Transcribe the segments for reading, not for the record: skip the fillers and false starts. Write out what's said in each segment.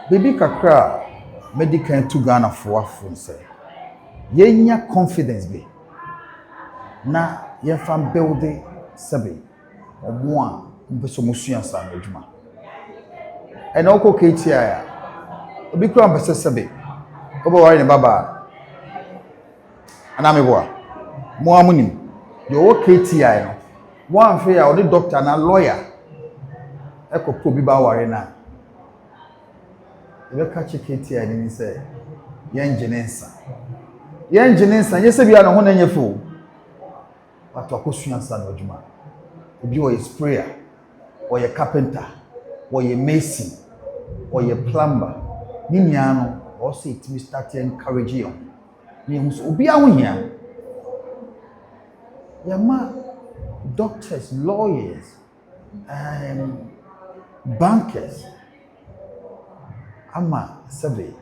baby kakra medical to Ghana for say yenya confidence be na ye fam building sabe omo a mbeso musua sa na adwuma ena okọ KTI a obi kura mbese sabe obo wari ne baba ana meboa mo amunim yo KTI no one fair or the doctor na lawyer eko pro bi ba wari na ebe ka che KTI ni say ye engineer yese bia no ho na nyefo wato akosua sa na adwuma obi o sprayer or ye carpenter or ye mason or ye plumber ni nya no o say it me start encourage you ni hu so obi ahohia ya ma doctors, lawyers, bankers ama sabe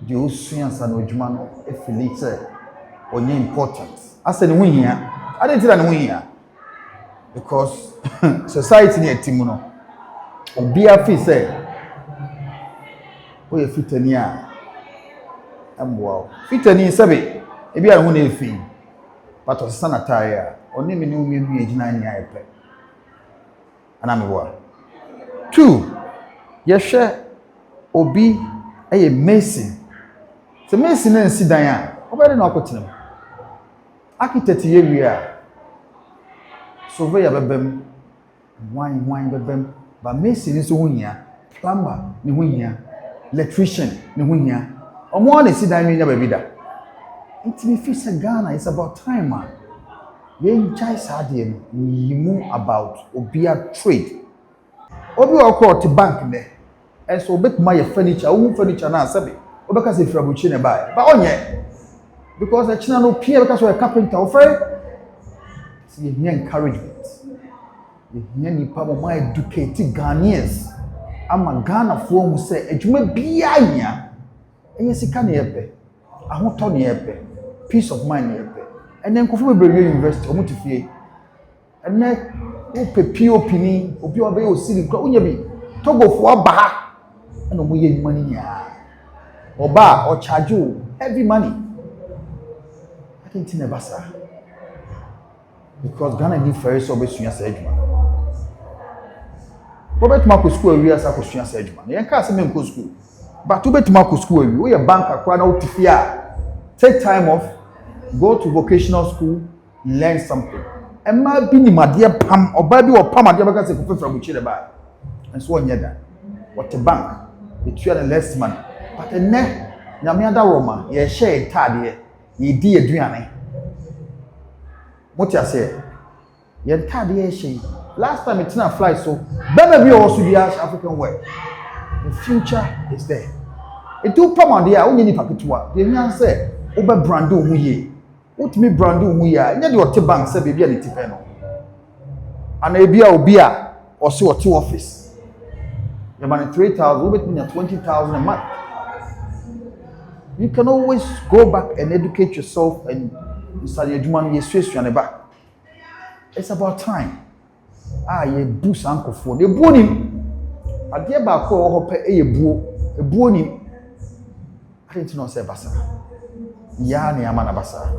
the osuansa na adwuma no efilite onye important asa ne huhia adetira ne huhia because society ne atimu no obi afi say o ye fitani a amwa fitani sabe ebi a hu na efi but o sana tire oni me ne umi ejina nya epe ana me wa 2 yehwe obi eye mason se mason na nsi dan a obere na okotenam architect ye wi a surveyor bebem wine bebem ba mason nso hunya plumber ne hunya electrician ne hunya omo na si dan nya ba bi da it me feel say Ghana is about time man yen chai sadie yimu about obia trade obi okọ to bank ne enso obetuma ye furniture na asabe obeka se frabuchi ne buy but onye because china no pia because we carpenter offer see ye encouragement ye nipa mo educate Ghanaians ama Ghana fo mu say adwuma bia anya enye sika ne yepe ahoto ne yepe peace of mind ne yepe and then kofu be university omo tifie and then o pe POP ni obi obe o siri kra onya bi togofo aba ha na omo ye nyuma ni nya oba o charge you heavy money I think never sir because Ghana need for so be suya sa adwuma Robert Marco school wi asa ko suya sa adwuma yen ka se men ko school but Robert Marco school wi o ye bank akra na o tifie a take time off go to vocational school learn something Emma bi ni made pam oba bi wo pam ade baka se ko fra buchi de ba enso onye da what a bank it you are less money but enne nyame ada roma ye share tade ye di aduane moti ase ye tade ye share last time it na fly so bema bi o so bi African wear the future is there it do pam ade a onye ni paketua de nyan se oba brand o hu ye utimi brand hu ya nya de ote bank se bebia ne tipe no ana ebia obi a o se ote office you man 3,000 we bet me 20,000 a month you can always go back and educate yourself and study adwuma ye suesua ne ba it's about time ye boost ankofo ne buo nim ade ba ko ho pe ye buo nim I think no say basa ya ne amana basa